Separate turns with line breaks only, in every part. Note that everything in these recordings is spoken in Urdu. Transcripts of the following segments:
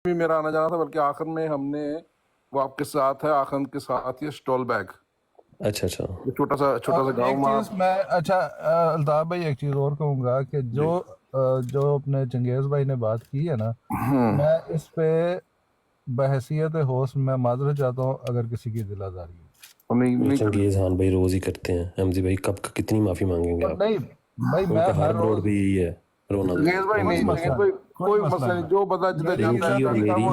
بھی میرا آنا جانا تھا، بلکہ آخر میں ہم نے وہ آپ کے ساتھ ہے، آخر کے ساتھ یہ اسٹول بیگ،
اچھا اچھا
چھوٹا سا
ایک
گاؤں
چیز میں اچھا الطاف بھائی ایک چیز اور کہوں گا کہ جو اپنے چنگیز بھائی نے بات کی ہے نا، میں اس پہ بحیثیت ہوسٹ میں معذرت چاہتا ہوں اگر کسی کی دل آزاری ہو.
چنگیز خان بھائی روز ہی کرتے ہیں، حمزی بھائی کب کتنی معافی مانگیں گے آپ؟
نہیں بھائی
ان
میں
کا ہر
ہر
بروڈ
روز
بھی یہی ہے رونا
چنگیز بھائی نہیں، چنگیز بھائی کوئی مسئلہ نہیں، جو بندہ جدھر جاتا ہے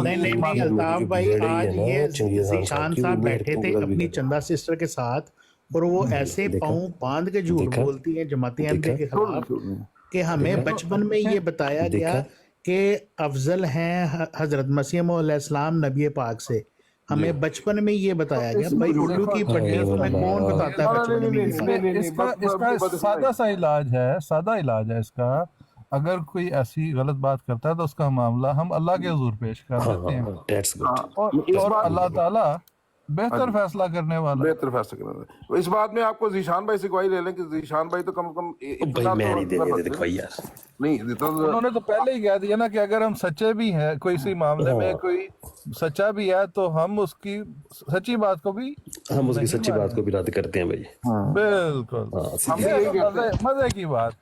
نہیں الطاف بھائی آج یہ ذیشان صاحب بیٹھے تھے اپنی چندہ سسٹر کے ساتھ اور وہ ایسے پاؤں باندھ کے جھوٹ بولتی ہیں جماعت احمدیہ کے خلاف کہ ہمیں بچپن میں یہ بتایا گیا کہ افضل ہیں حضرت مسیح علیہ السلام نبی پاک سے، ہمیں بچپن میں یہ بتایا گیا. بھائی الو کی پٹیاں تمہیں کون بتاتا ہے بچپن میں یہ بات؟
اس کا سادہ سا علاج ہے، سادہ علاج ہے اس کا. اگر کوئی ایسی غلط بات کرتا ہے تو اس کا معاملہ ہم اللہ کے حضور پیش کر دیتے ہیں اور اللہ تعالیٰ بہتر فیصلہ کرنے والا،
بہتر فیصلہ کرنے والا. اس بات میں آپ کو ذیشان بھائی سے گواہی لے لیں کہ ذیشان بھائی تو کم از کم اتنا نہیں،
انہوں نے تو پہلے ہی کہہ دیا نا کہ اگر ہم سچے بھی ہیں کوئی سی معاملے میں کوئی سچا بھی ہے تو ہم اس کی سچی بات کو بھی
رد کرتے ہیں بھائی.
بالکل مزے کی بات.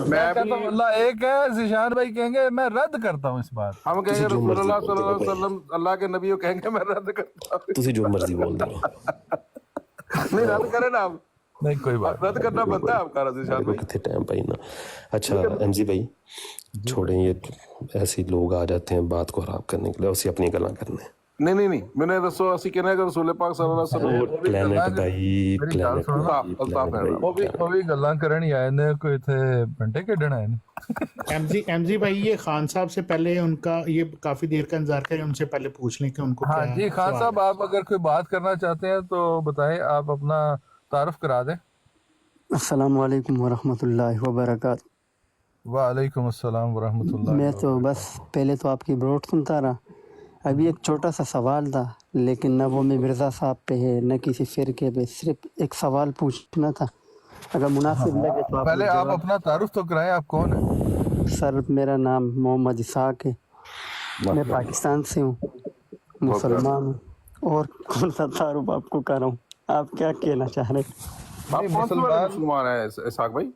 میں کہتا ہوں اللہ ایک ہے، ذیشان بھائی کہیں گے میں رد کرتا ہوں اس بات.
ہم کہیں گے رسول اللہ صلی اللہ علیہ وسلم اللہ کے نبی کو کہیں گے میں رد کرتا ہوں.
تسی جو مرضی بول دو
نہیں رد کریں نا آپ،
نہیں کوئی بات
رد کرنا بنتا ہے آپ کا ذیشان بھائی.
کتنے ٹائم پائی نا. اچھا حمزی بھائی چھوڑیں، یہ ایسے لوگ آ جاتے ہیں بات کو خراب کرنے کے لیے، اسی اپنی گلاں کرنے.
نہیں میں نے رسول اسی کہنا ہے کہ رسول پاک صلی اللہ علیہ وسلم
پلانٹ بھائی
وہ بھی گلاں کرن آئے نے، کوئی تھے بنٹے کھیڈن آئے نے.
ایم جی بھائی یہ خان صاحب سے پہلے ان کا یہ کافی دیر کا انتظار کریں، ان سے پہلے پوچھ لیں کہ ان کو
ہاں جی خان صاحب آپ اگر کوئی بات کرنا چاہتے ہیں تو بتائیں، آپ اپنا تعارف کرا دیں.
السلام علیکم ورحمۃ اللہ وبرکاتہ.
وعلیکم السلام ورحمۃ اللہ.
میں تو بس پہلے تو آپ کی بروڈ سنتا رہا. ابھی ایک چھوٹا سا سوال تھا، لیکن نہ وہ میں مرزا صاحب پہ ہے نہ کسی فرقے پہ، صرف ایک سوال پوچھنا تھا اگر مناسب لگے تو.
پہلے آپ اپنا تعارف تو کرائیں، آپ کون ہیں؟
سر میرا نام محمد اسحاق ہے، میں پاکستان سے ہوں، مسلمان ہوں. اور کون سا تعارف آپ کو کر رہا ہوں، آپ کیا کہنا چاہ رہے ہیں؟
آپ کون سے والے مسلمان ہیں اسحاق بھائی؟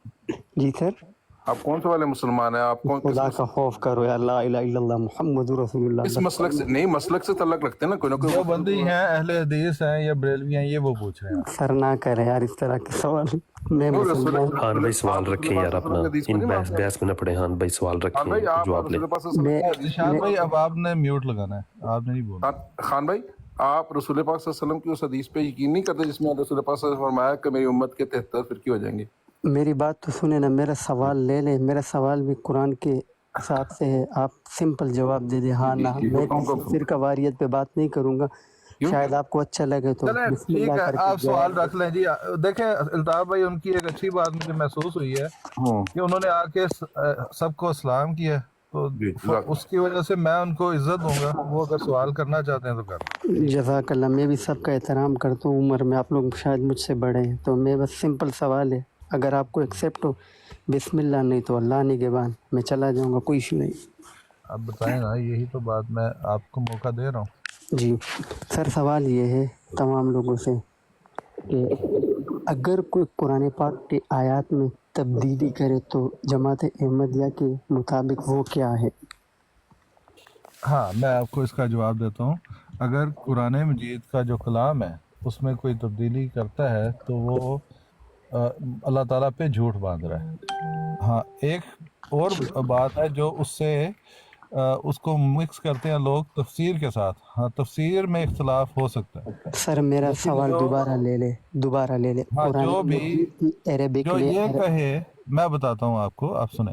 جی سر.
آپ کون سے والے مسلمان ہیں؟ آپ کون
خدا کا خوف کرو یا لا الہ الا اللہ محمد رسول اللہ.
اس مسلک سے نہیں، مسلک سے تعلق رکھتے ہیں نا کوئی نہ کوئی.
جو بندی ہیں اہل حدیث ہیں یا بریلوی ہیں، یہ وہ پوچھ رہے ہیں.
سر نہ کرے یار اس طرح کے سوال. میں مسلمان.
خان بھائی سوال رکھیں یار اپنا، ان بحث میں نہ پڑے. خان بھائی سوال رکھیں، جواب لیں.
ذیشان بھائی اب آپ نے میوٹ لگانا ہے، آپ نے نہیں بولنا.
خان بھائی آپ رسول پاک صلی اللہ علیہ وسلم کی اس حدیث پہ یقین نہیں کرتے جس میں رسول پاک صلی اللہ علیہ وسلم فرمایا کہ میری امت کے 73 فرقے ہو جائیں گے؟
میری بات تو سنیں نا، میرا سوال لے لیں. میرا سوال بھی قرآن کے حساب سے ہے، آپ سمپل جواب دے دیں ہاں نہ. میں فرقہ واریت پہ بات نہیں کروں گا، شاید آپ کو اچھا لگے تو بسم
ٹھیک
اللہ
ہے،
کر کے
آپ سوال رکھ لیں. جی دیکھیں الطاف بھائی، ان کی ایک اچھی بات مجھے محسوس ہوئی ہے کہ انہوں نے آ کے سب کو اسلام کیا، تو اس کی وجہ سے میں ان کو عزت دوں گا. وہ اگر سوال کرنا چاہتے ہیں تو کر.
جزاک اللہ. میں بھی سب کا احترام کرتا ہوں، عمر میں آپ لوگ شاید مجھ سے بڑے ہیں، تو میں بس سمپل سوال ہے، اگر آپ کو ایکسیپٹ ہو بسم اللہ، نہیں تو اللہ نگہبان. میں چلا جاؤں گا، کوئی ایشو نہیں.
آپ بتائیں نا، یہی تو بات میں آپ کو موقع دے رہا ہوں.
جی سر، سوال یہ ہے تمام لوگوں سے کہ اگر کوئی قرآن پاک کی آیات میں تبدیلی کرے تو جماعت احمدیہ کے مطابق وہ کیا ہے؟
ہاں میں آپ کو اس کا جواب دیتا ہوں. اگر قرآن مجید کا جو کلام ہے اس میں کوئی تبدیلی کرتا ہے تو وہ اللہ تعالیٰ پہ جھوٹ باندھ رہا ہے. ہاں ایک اور بات ہے جو اس سے اس کو مکس کرتے ہیں لوگ تفسیر کے ساتھ. ہاں تفسیر میں اختلاف ہو سکتا ہے.
سر میرا سوال دوبارہ لے لے.
ہاں
قرآن مجید کی عربک
جو
میں
یہ کہے، میں بتاتا ہوں آپ کو، آپ سنیں.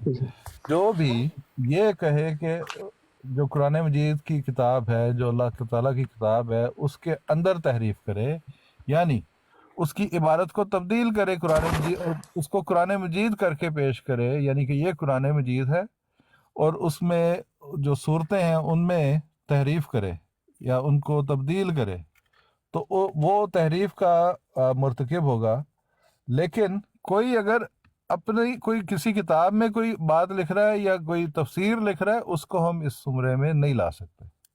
جو بھی یہ کہے کہ جو قرآن مجید کی کتاب ہے، جو اللہ تعالیٰ کی کتاب ہے، اس کے اندر تحریف کرے، یعنی اس کی عبارت کو تبدیل کرے قرآن مجید، اور اس کو قرآن مجید کر کے پیش کرے، یعنی کہ یہ قرآن مجید ہے اور اس میں جو صورتیں ہیں ان میں تحریف کرے یا ان کو تبدیل کرے، تو وہ تحریف کا مرتکب ہوگا. لیکن کوئی اگر اپنی کوئی کسی کتاب میں کوئی بات لکھ رہا ہے یا کوئی تفسیر لکھ رہا ہے، اس کو ہم اس زمرے میں نہیں لا سکتے.